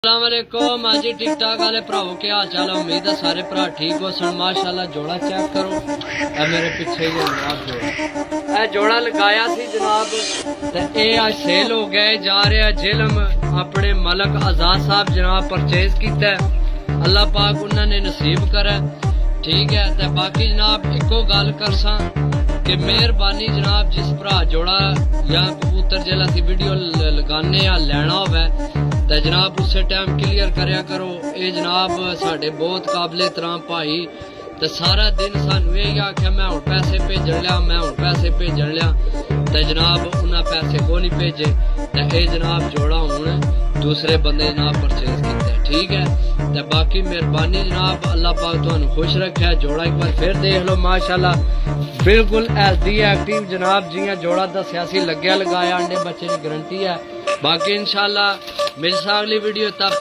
अस्सलामुअलैकुम जी टिक टाक वाले भराओ क्या हाल चाल है। उम्मीद है सारे भरा ठीक हो सन। माशाल्लाह जोड़ा चेक करो, मेरे पीछे ही जनाब जोड़ा लगाया सी जनाब, ते आज सेल हो गए जा रहा जिलम अपने मलक आजाद साहब जनाब परचेज किया, अल्लाह पाक उन्होंने नसीब करे। ठीक है, ते बाकी जनाब एको गल करसा कि मेहरबानी जनाब जिस भरा जोड़ा या कबूतर जिला वीडियो लगाने या लैना होवे ते जनाब उस टाइम क्लियर करया करो। ये जनाब साडे बहुत काबले तरह भाई ते सारा दिन सानू यही आख्या मैं हुण पैसे भेजन लिया, मैं हुण पैसे भेजन लिया, ते जनाब उन्हें पैसे को नहीं भेजे ते ये जनाब जोड़ा हुण दूसरे बंदे जनाब परचेज किया। ठीक है, ते बाकी मेहरबानी जनाब अल्लाह पाक तुहानू खुश रखे। जोड़ा एक बार फिर देख लो, माशाल्लाह बिल्कुल हेल्दी एक्टिव जनाब जियां जोड़ा दस्या सी, लग्या लगाया अंडे बच्चे की गारंटी है। बाकी इंशाल्लाह मिल अगली वीडियो तब